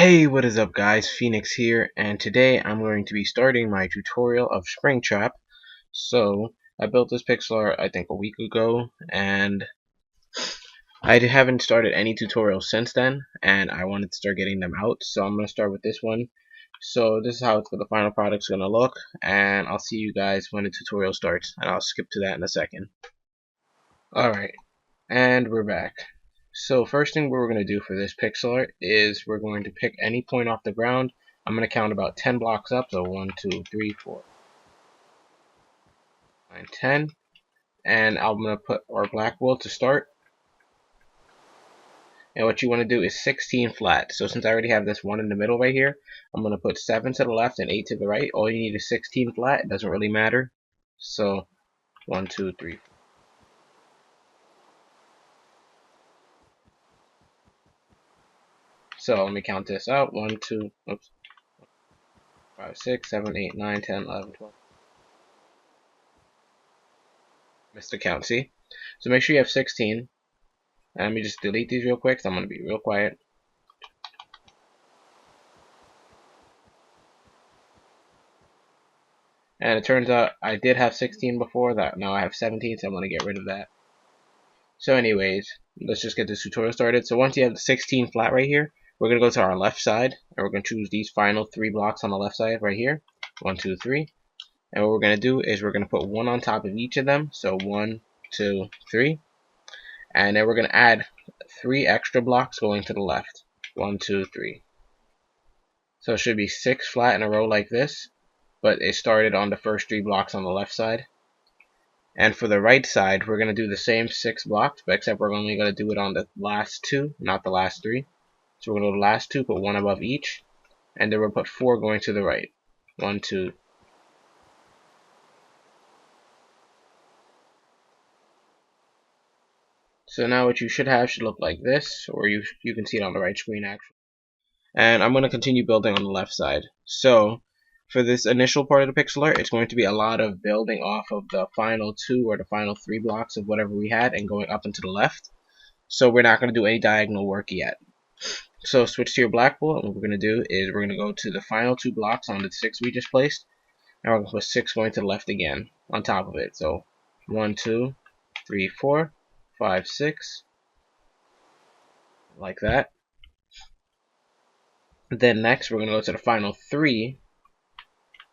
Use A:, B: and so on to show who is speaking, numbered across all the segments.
A: Hey, what is up guys? Phoenix here, and today I'm going to be starting my tutorial of Springtrap. So, I built this pixel art I think a week ago, and I haven't started any tutorials since then, and I wanted to start getting them out, so I'm going to start with this one. So this is how the final product's going to look, and I'll see you guys when the tutorial starts, and I'll skip to that in a second. Alright, and we're back. So first thing we're going to do for this pixel art is we're going to pick any point off the ground. I'm going to count about 10 blocks up, so 1, 2, 3, 4, 9, 10. And I'm going to put our black wool to start. And what you want to do is 16 flat. So since I already have this one in the middle right here, I'm going to put 7 to the left and 8 to the right. All you need is 16 flat. It doesn't really matter. So 1, 2, 3, 4. So let me count this out. 1, 2, oops, 5, 6, 7, 8, 9, 10, 11, 12. Missed the count, see? So make sure you have 16. And let me just delete these real quick, so I'm going to be real quiet. And it turns out I did have 16 before that. Now I have 17, so I'm going to get rid of that. So anyways, let's just get this tutorial started. So once you have the 16 flat right here, we're going to go to our left side, and we're going to choose these final 3 blocks on the left side right here. 1, 2, 3. And what we're going to do is we're going to put 1 on top of each of them. So 1, 2, 3. And then we're going to add 3 extra blocks going to the left. 1, 2, 3. So it should be 6 flat in a row like this, but it started on the first 3 blocks on the left side. And for the right side, we're going to do the same 6 blocks, but except we're only going to do it on the last 2, not the last 3. So we're going to go to the last 2, put 1 above each, and then we'll put 4 going to the right. 1, 2. So now what you should have should look like this, or you can see it on the right screen actually. And I'm going to continue building on the left side. So for this initial part of the pixel art, it's going to be a lot of building off of the final 2 or the final 3 blocks of whatever we had and going up and to the left. So we're not going to do any diagonal work yet. So switch to your black wool, and what we're going to do is we're going to go to the final 2 blocks on the 6 we just placed, and we're going to put 6 going to the left again on top of it. So 1, 2, 3, 4, 5, 6, like that. Then next we're going to go to the final 3.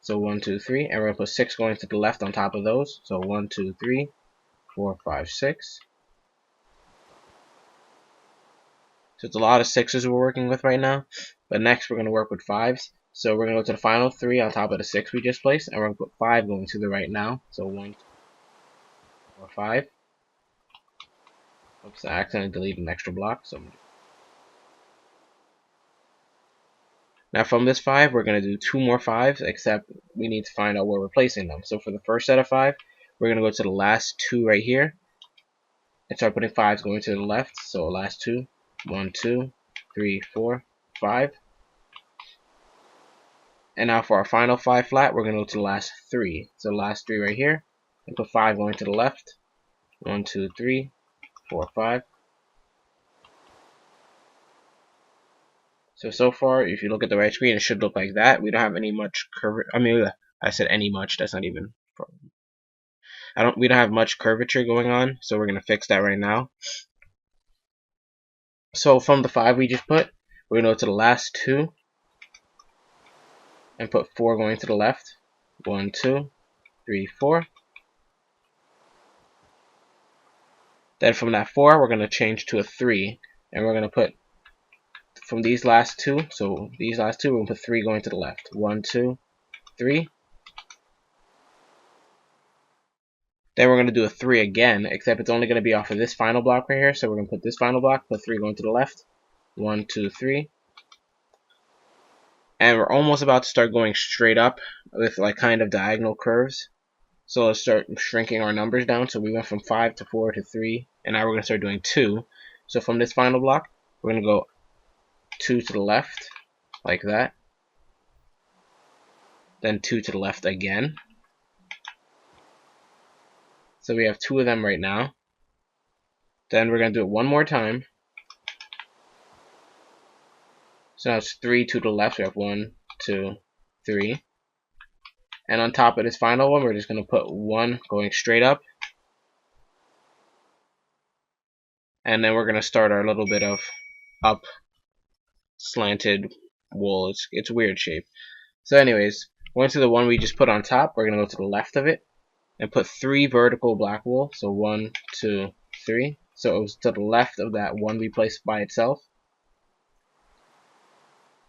A: So 1, 2, 3, and we're going to put 6 going to the left on top of those. So 1, 2, 3, 4, 5, 6. So it's a lot of 6s we're working with right now. But next we're going to work with 5s. So we're going to go to the final 3 on top of the 6 we just placed, and we're going to put 5 going to the right now. So 1, 2, 4, 5. Oops, I accidentally deleted an extra block. So now from this 5, we're going to do 2 more 5s, except we need to find out where we're placing them. So for the first set of 5, we're going to go to the last 2 right here, and start putting 5s going to the left. So last 2, 1, 2, 3, 4, 5. And now for our final 5 flat, we're going to go to the last 3. So last 3 right here, and put 5 going to the left. 1, 2, 3, 4, 5. So far, if you look at the right screen, it should look like that. We don't have any much curvature. I mean, I said any much. That's not even. We don't have much curvature going on, so we're gonna fix that right now. So from the 5 we just put, we're gonna go to the last 2 and put 4 going to the left. 1, 2, 3, 4. Then from that 4, we're gonna change to a 3, and we're gonna put from these last 2. So these last 2, we're gonna put 3 going to the left. 1, 2, 3. Then we're going to do a 3 again, except it's only going to be off of this final block right here. So we're going to put this final block, put 3 going to the left. 1, 2, 3. And we're almost about to start going straight up with like kind of diagonal curves. So let's start shrinking our numbers down. So we went from 5 to 4 to 3, and now we're going to start doing 2. So from this final block, we're going to go 2 to the left, like that. Then 2 to the left again. So we have 2 of them right now. Then we're going to do it one more time. So now it's 3 to the left. We have 1, 2, 3. And on top of this final one, we're just going to put 1 going straight up. And then we're going to start our little bit of up slanted wool. It's weird shape. So anyways, going to the one we just put on top, we're going to go to the left of it and put 3 vertical black wool. So 1, 2, 3. So it was to the left of that one we placed by itself.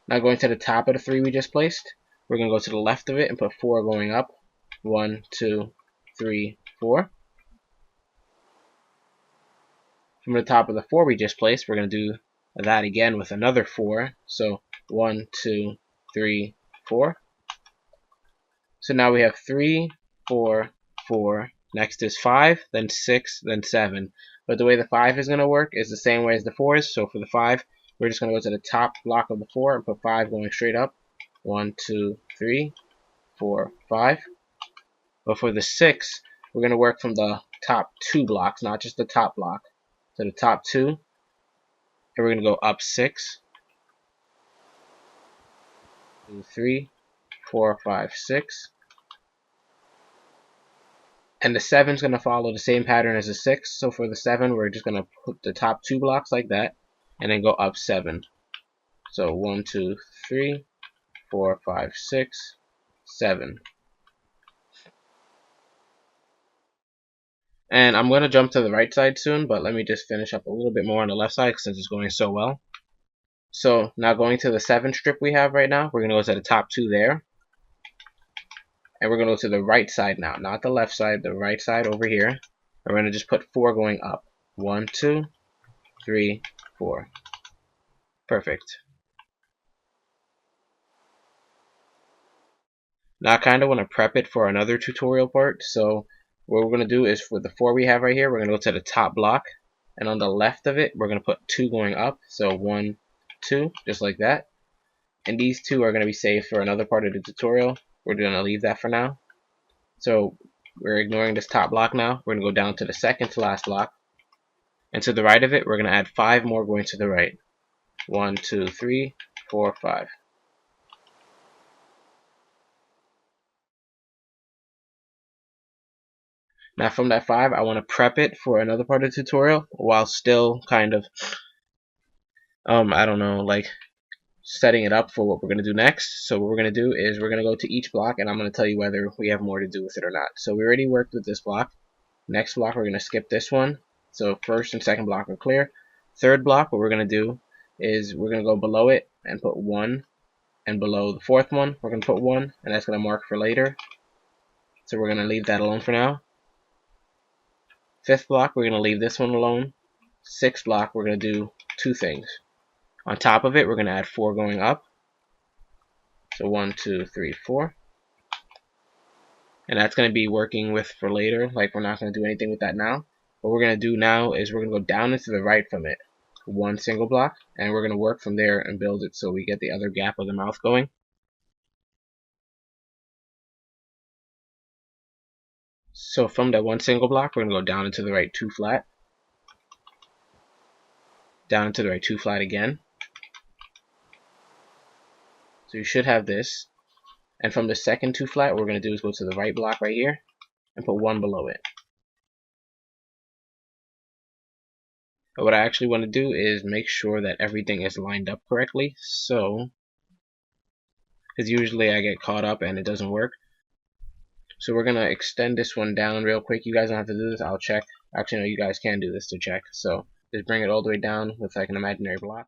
A: Now going to the top of the 3 we just placed, we're going to go to the left of it and put 4 going up. 1, 2, 3, 4. From the top of the 4 we just placed, we're going to do that again with another 4. So 1, 2, 3, 4. So now we have 3, 4, 4. Next is 5, then 6, then 7. But the way the 5 is going to work is the same way as the 4 is. So for the 5, we're just going to go to the top block of the 4 and put 5 going straight up. 1, 2, 3, 4, 5. But for the 6, we're going to work from the top 2 blocks, not just the top block. So the top 2, and we're going to go up 6, 2, 3, 4, 5, 6. And the 7 is going to follow the same pattern as the 6. So for the 7, we're just going to put the top 2 blocks like that, and then go up 7. So 1, 2, 3, 4, 5, 6, 7. And I'm going to jump to the right side soon, but let me just finish up a little bit more on the left side since it's going so well. So now going to the 7 strip we have right now, we're going to go to the top 2 there. And we're going to go to the right side now, not the left side, the right side over here. And we're going to just put 4 going up. 1, 2, 3, 4. Perfect. Now I kind of want to prep it for another tutorial part. So what we're going to do is for the 4 we have right here, we're going to go to the top block. And on the left of it, we're going to put 2 going up. So 1, 2, just like that. And these 2 are going to be saved for another part of the tutorial. We're going to leave that for now. So we're ignoring this top block now. We're going to go down to the second to last block. And to the right of it, we're going to add 5 more going to the right. 1, 2, 3, 4, 5. Now from that 5, I want to prep it for another part of the tutorial while still kind of, I don't know, like setting it up for what we're going to do next. So what we're going to do is we're going to go to each block and I'm going to tell you whether we have more to do with it or not. So we already worked with this block. Next block, we're going to skip this one. So first and second block are clear. Third block, what we're going to do is we're going to go below it and put 1. And below the 4th one, we're going to put 1. And that's going to mark for later. So we're going to leave that alone for now. 5th block, we're going to leave this one alone. 6th block, we're going to do 2 things. On top of it, we're going to add 4 going up. So 1, 2, 3, 4. And that's going to be working with for later. Like we're not going to do anything with that now. What we're going to do now is we're going to go down and to the right from it. 1 single block. And we're going to work from there and build it so we get the other gap of the mouth going. So from that 1 single block, we're going to go down and to the right 2 flat. Down and to the right 2 flat again. So you should have this. And from the second 2 flat, what we're going to do is go to the right block right here and put 1 below it. But what I actually want to do is make sure that everything is lined up correctly. So, because usually I get caught up and it doesn't work. So we're going to extend this one down real quick. You guys don't have to do this. I'll check. Actually, no, you guys can do this to check. So just bring it all the way down with like an imaginary block.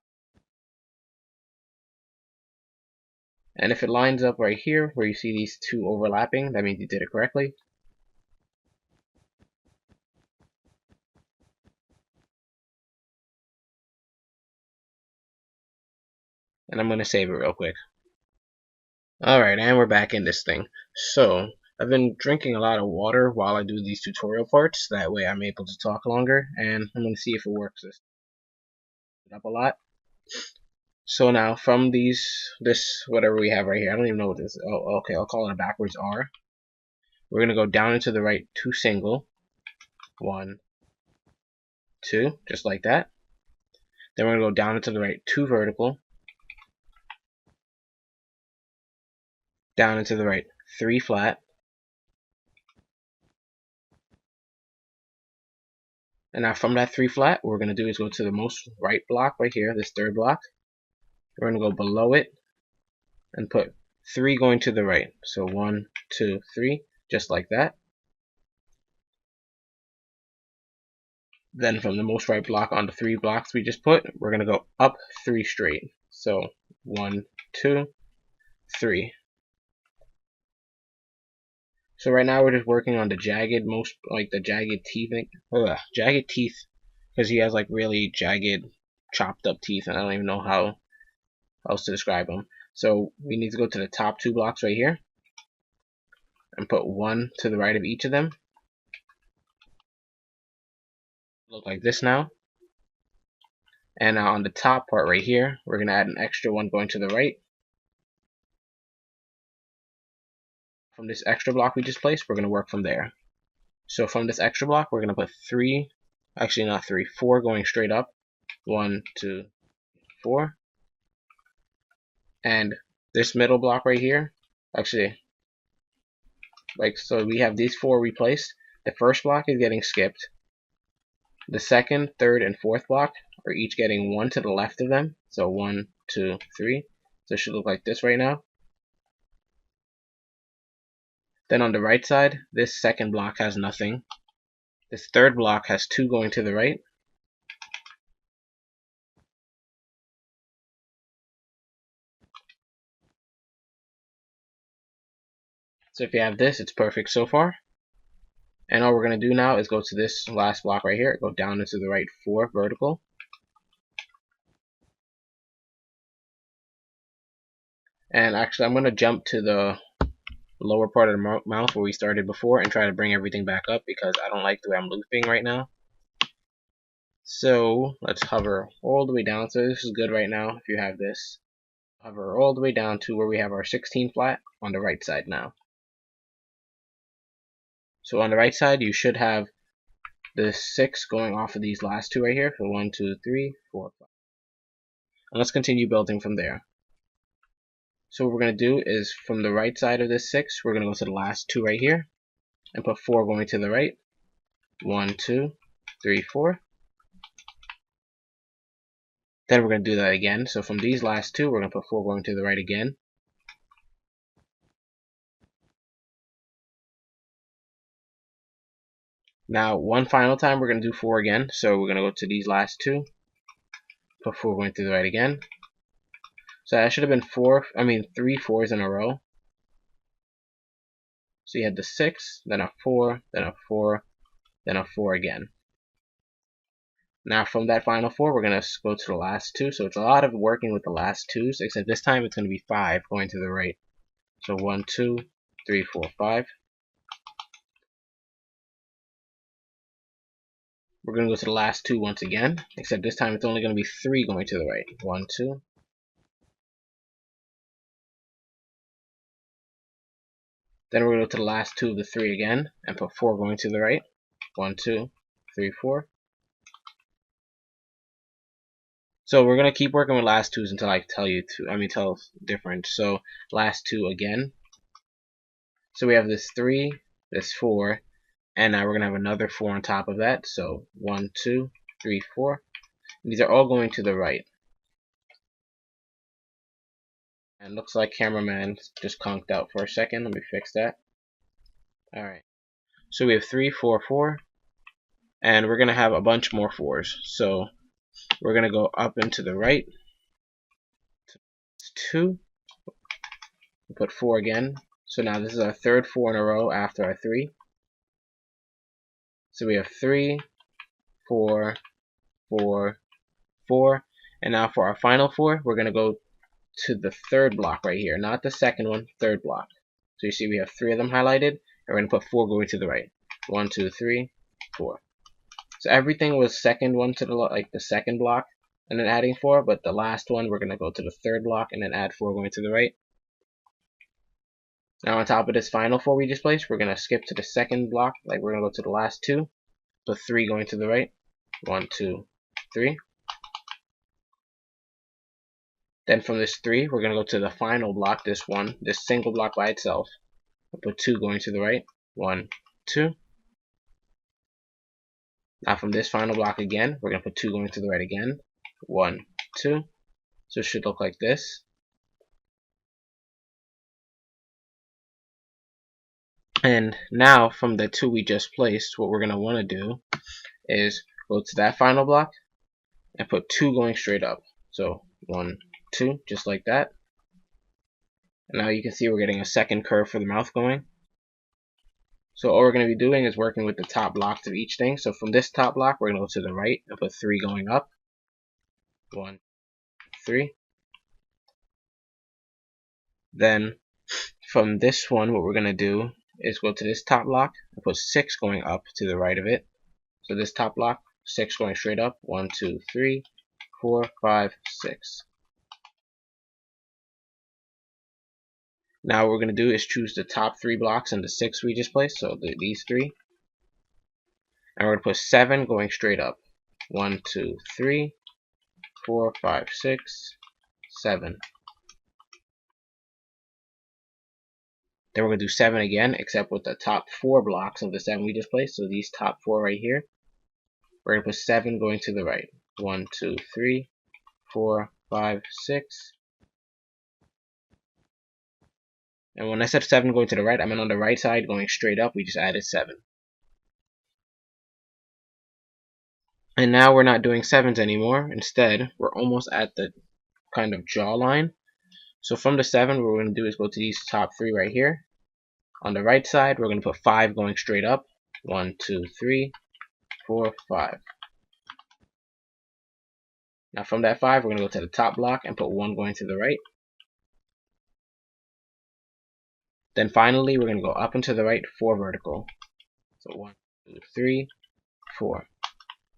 A: And if it lines up right here where you see these 2 overlapping, that means you did it correctly. And I'm going to save it real quick. Alright, and we're back in this thing. So, I've been drinking a lot of water while I do these tutorial parts. That way I'm able to talk longer. And I'm going to see if it works this up a lot. So now from this whatever we have right here, I don't even know what this is. Oh, okay, I'll call it a backwards R. We're going to go down into the right 2 single. 1, 2, just like that. Then we're going to go down into the right 2 vertical. down and to the right 3 flat, and now from that 3 flat, what we're going to do is go to the most right block right here, this third block. We're going to go below it and put 3 going to the right. So 1, 2, 3, just like that. Then from the most right block on the 3 blocks we just put, we're going to go up 3 straight. So 1, 2, 3. So right now we're just working on the jagged, the jagged teeth, jagged teeth, because he has like really jagged, chopped up teeth, and I don't even know how else to describe them. So we need to go to the top 2 blocks right here, and put 1 to the right of each of them. Look like this now. And now on the top part right here, we're gonna add an extra 1 going to the right. From this extra block we just placed, we're going to work from there. So from this extra block, we're going to put 3, actually not 3, 4 going straight up. 1, 2, 4. And this middle block right here, actually, so we have these 4 replaced. The first block is getting skipped. The second, third, and fourth block are each getting 1 to the left of them. So 1, 2, 3. So it should look like this right now. Then on the right side, this second block has nothing. This third block has 2 going to the right. So if you have this, it's perfect so far. And all we're going to do now is go to this last block right here, go down into the right 4 vertical. And actually, I'm going to jump to the lower part of the mouth where we started before and try to bring everything back up because I don't like the way I'm looping right now. So let's hover all the way down. So this is good right now if you have this. Hover all the way down to where we have our 16 flat on the right side now. So on the right side, you should have the 6 going off of these last 2 right here. So 1, 2, 3, 4, 5. And let's continue building from there. So what we're going to do is from the right side of this 6, we're going to go to the last 2 right here and put 4 going to the right. 1, 2, 3, 4. Then we're going to do that again. So from these last 2, we're going to put 4 going to the right again. Now, one final time, we're going to do 4 again. So we're going to go to these last 2, put 4 going to the right again. So that should have been 3 4s in a row. So you had the 6, then a 4, then a 4, then a 4 again. Now from that final 4, we're going to go to the last 2. So it's a lot of working with the last 2s, except this time it's going to be 5 going to the right. So 1, 2, 3, 4, 5. We're going to go to the last 2 once again, except this time it's only going to be 3 going to the right. 1, 2. Then we're going to go to the last 2 of the 3 again, and put 4 going to the right. 1, 2, 3, 4. So we're going to keep working with last 2s until I tell different. So last 2 again. So we have this 3, this 4, and now we're going to have another 4 on top of that. So 1, 2, 3, 4. And these are all going to the right. And looks like cameraman just conked out for a second. Let me fix that. Alright. So we have 3, 4, 4. And we're going to have a bunch more 4s. So we're going to go up and to the right. 2. We'll put 4 again. So now this is our third 4 in a row after our 3. So we have 3, 4, 4, 4. And now for our final 4, we're going to go to the third block right here. Not the second one, third block. So you see we have 3 of them highlighted. And we're going to put 4 going to the right. 1, 2, 3, 4. So everything was second one to the second block and then adding 4. But the last one, we're going to go to the third block and then add 4 going to the right. Now on top of this final 4 we just placed, we're going to skip to the second block. We're going to go to the last 2. Put 3 going to the right. 1, 2, 3. Then from this 3, we're going to go to the final block, this single block by itself. I'll put 2 going to the right. 1, 2. Now from this final block again, we're going to put 2 going to the right again. 1, 2. So it should look like this. And now from the 2 we just placed, what we're going to want to do is go to that final block and put 2 going straight up. So 1, 2, just like that. And now you can see we're getting a second curve for the mouth going. So all we're going to be doing is working with the top blocks of each thing. So from this top block, we're going to go to the right and put 3 going up. 1, 3. Then from this one, what we're going to do is go to this top block and put 6 going up to the right of it. So this top block, 6 going straight up. 1, 2, 3, 4, 5, 6. Now what we're going to do is choose the top 3 blocks and the 6 we just placed. So these 3. And we're going to put 7 going straight up. 1, 2, 3, 4, 5, 6, 7. Then we're going to do 7 again, except with the top 4 blocks of the 7 we just placed. So these top 4 right here. We're going to put 7 going to the right. 1, 2, 3, 4, 5, 6. And when I said 7 going to the right, I meant on the right side going straight up. We just added 7. And now we're not doing 7s anymore. Instead, we're almost at the kind of jawline. So from the 7, what we're going to do is go to these top 3 right here. On the right side, we're going to put 5 going straight up. 1, 2, 3, 4, 5. Now from that 5, we're going to go to the top block and put 1 going to the right. Then finally, we're going to go up and to the right, 4 vertical. So 1, 2, 3, 4.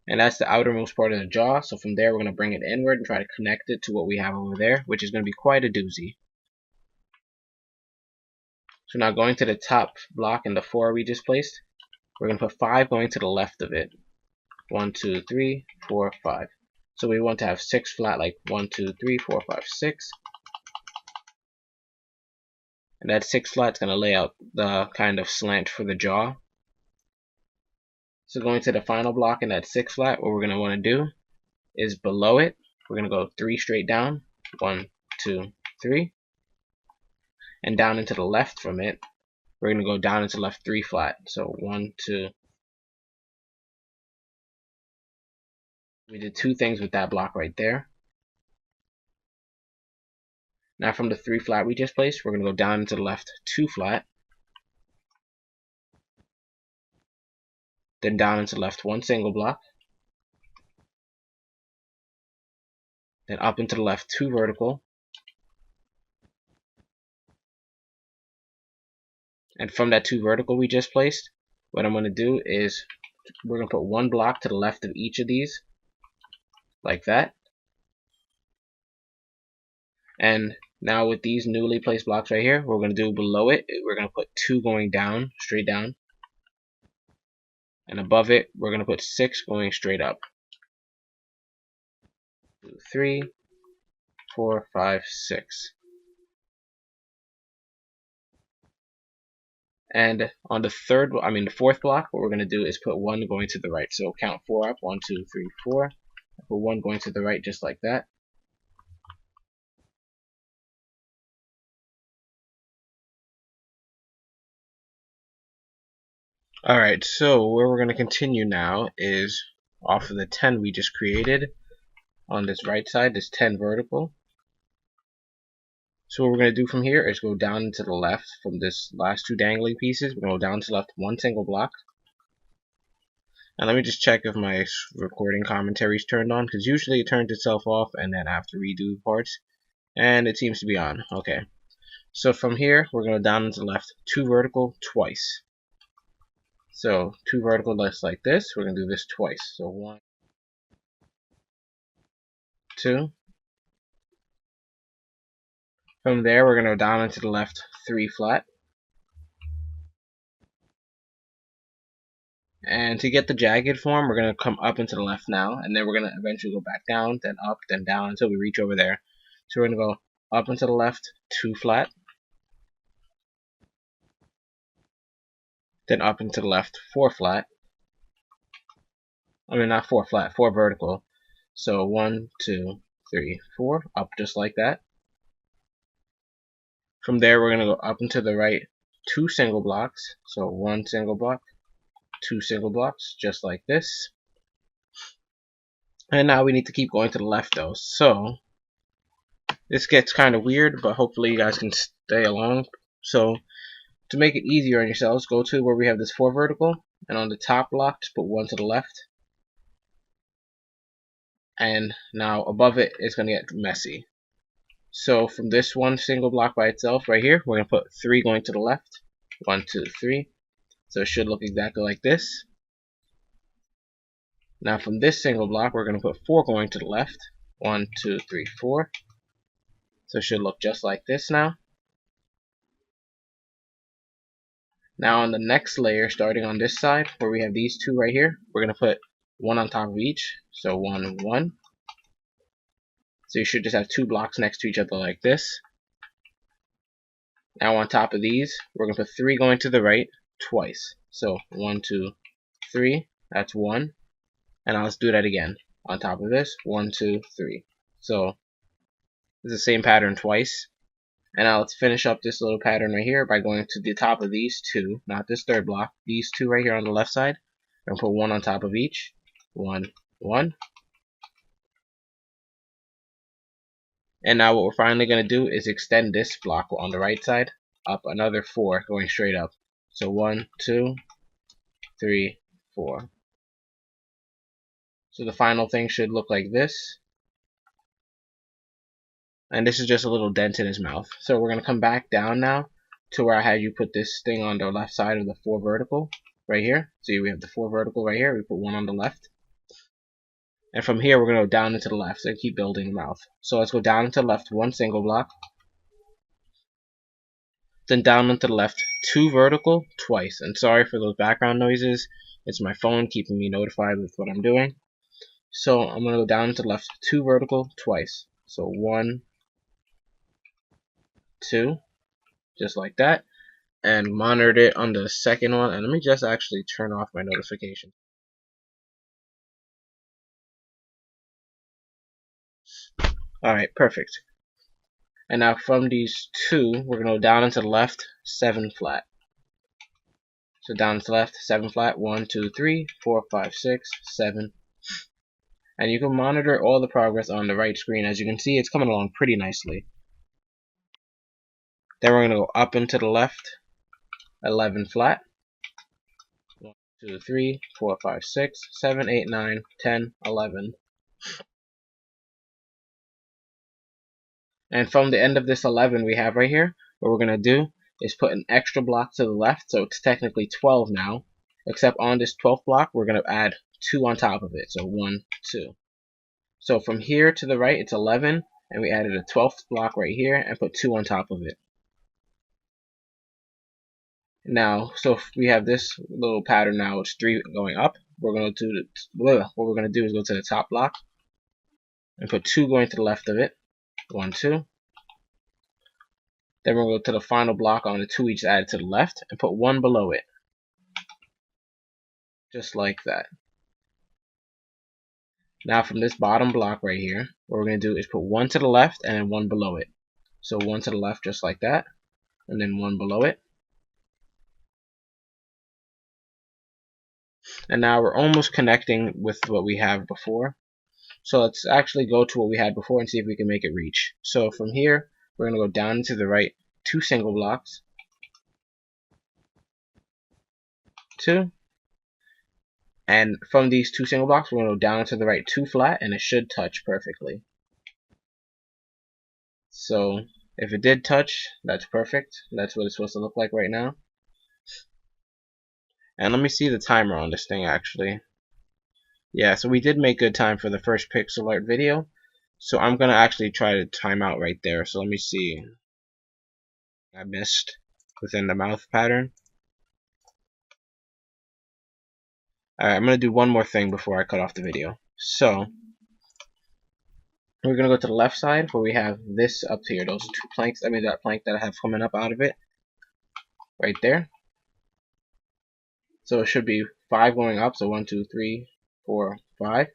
A: And that's the outermost part of the jaw. So from there, we're going to bring it inward and try to connect it to what we have over there, which is going to be quite a doozy. So now going to the top block in the 4 we just placed, we're going to put 5 going to the left of it. 1, 2, 3, 4, 5. So we want to have 6 flat, like 1, 2, 3, 4, 5, 6. And that 6 flat is going to lay out the kind of slant for the jaw. So going to the final block in that 6 flat, what we're going to want to do is below it, we're going to go 3 straight down. 1, 2, 3. And down into the left from it, we're going to go down into left 3 flat. So 1, 2. We did 2 things with that block right there. Now from the 3 flat we just placed, we're going to go down into the left 2 flat. Then down into the left 1 single block. Then up into the left 2 vertical. And from that 2 vertical we just placed, what I'm going to do is we're going to put 1 block to the left of each of these, like that. And now with these newly placed blocks right here, what we're going to do below it, we're going to put 2 going down, straight down. And above it, we're going to put 6 going straight up. 2, 3, 4, 5, 6. And on the the 4th block, what we're going to do is put 1 going to the right. So count 4 up, 1, 2, 3, 4. Put 1 going to the right just like that. Alright, so where we're going to continue now is off of the 10 we just created on this right side, this 10 vertical. So what we're going to do from here is go down to the left from this last 2 dangling pieces. We're going to go down to the left 1 single block. And let me just check if my recording commentary is turned on, because usually it turns itself off and then I have to redo parts. And it seems to be on. Okay. So from here, we're going to go down into the left 2 vertical twice. So 2 vertical just like this. We're going to do this twice. So 1, 2. From there, we're going to go down into the left 3 flat. And to get the jagged form, we're going to come up into the left now, and then we're going to eventually go back down, then up, then down until we reach over there. So we're going to go up and to the left 2 flat, then up and to the left 4 flat. I mean, not 4 flat, 4 vertical. So 1, 2, 3, 4, up just like that. From there, we're going to go up and to the right 2 single blocks. So 1 single block, 2 single blocks, just like this. And now we need to keep going to the left though. So this gets kind of weird, but hopefully you guys can stay along. So to make it easier on yourselves, go to where we have this 4 vertical, and on the top block, just put 1 to the left. And now above it, it's going to get messy. So from this 1 single block by itself right here, we're going to put 3 going to the left. 1, 2, 3. So it should look exactly like this. Now from this single block, we're going to put 4 going to the left. 1, 2, 3, 4. So it should look just like this now. Now on the next layer, starting on this side, where we have these 2 right here, we're going to put 1 on top of each. So 1, 1. So you should just have 2 blocks next to each other like this. Now on top of these, we're going to put 3 going to the right twice. So 1, 2, 3. That's 1. And now let's do that again. On top of this, 1, 2, 3. So it's the same pattern twice. And now let's finish up this little pattern right here by going to the top of these 2, not this third block, these 2 right here on the left side. And put 1 on top of each. 1, 1. And now what we're finally going to do is extend this block on the right side up another 4 going straight up. So 1, 2, 3, 4. So the final thing should look like this. And this is just a little dent in his mouth. So we're going to come back down now to where I had you put this thing on the left side of the 4 vertical right here. See, we have the 4 vertical right here. We put 1 on the left. And from here, we're going to go down into the left and keep building the mouth. So let's go down into the left 1 single block. Then down into the left 2 vertical twice. And sorry for those background noises. It's my phone keeping me notified with what I'm doing. So I'm going to go down into the left 2 vertical twice. So 1, 2, just like that. And monitored it on the second one. And let me just actually turn off my notification. Alright, perfect. And now from these 2, we're going to go down into the left 7 flat. So down to the left 7 flat. 1, 2, 3, 4, 5, 6, 7. And you can monitor all the progress on the right screen. As you can see, it's coming along pretty nicely. Then we're going to go up and to the left 11 flat. 1, 2, 3, 4, 5, 6, 7, 8, 9, 10, 11. And from the end of this 11 we have right here, what we're going to do is put an extra block to the left, so it's technically 12 now. Except on this 12th block, we're going to add 2 on top of it, so 1, 2. So from here to the right, it's 11, and we added a 12th block right here and put 2 on top of it. Now, so if we have this little pattern now, it's 3 going up. We're going to do what we're going to do is go to the top block and put 2 going to the left of it. 1, 2. Then we'll go to the final block on the 2 we just added to the left and put 1 below it. Just like that. Now from this bottom block right here, what we're going to do is put 1 to the left and then 1 below it. So 1 to the left just like that, and then 1 below it. And now we're almost connecting with what we have before. So let's actually go to what we had before and see if we can make it reach. So from here, we're going to go down to the right 2 single blocks. 2. And from these 2 single blocks, we're going to go down to the right 2 flat, and it should touch perfectly. So if it did touch, that's perfect. That's what it's supposed to look like right now. And let me see the timer on this thing actually. Yeah, so we did make good time for the first pixel art video. So I'm going to actually try to time out right there. So let me see. I missed within the mouth pattern. Alright, I'm going to do one more thing before I cut off the video. So We're gonna go to the left side where we have this up here. Those two planks. I mean that plank that I have coming up out of it, right there. So it should be 5 going up. So 1, 2, 3, 4, 5.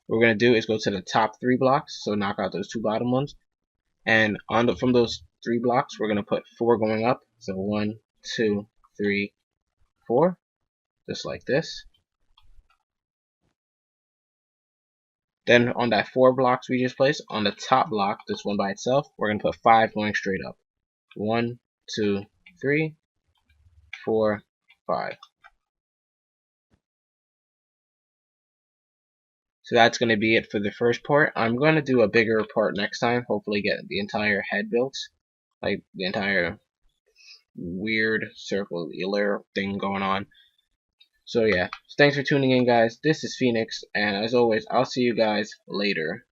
A: What we're gonna do is go to the top 3 blocks. So knock out those 2 bottom ones, and from those 3 blocks, we're gonna put 4 going up. So 1, 2, 3, 4, just like this. Then on that 4 blocks we just placed, on the top block, this one by itself, we're going to put 5 going straight up. 1, 2, 3, 4, 5. So that's going to be it for the first part. I'm going to do a bigger part next time, hopefully get the entire head built, like the entire weird circular thing going on. So yeah, thanks for tuning in, guys. This is Phoenix, and as always, I'll see you guys later.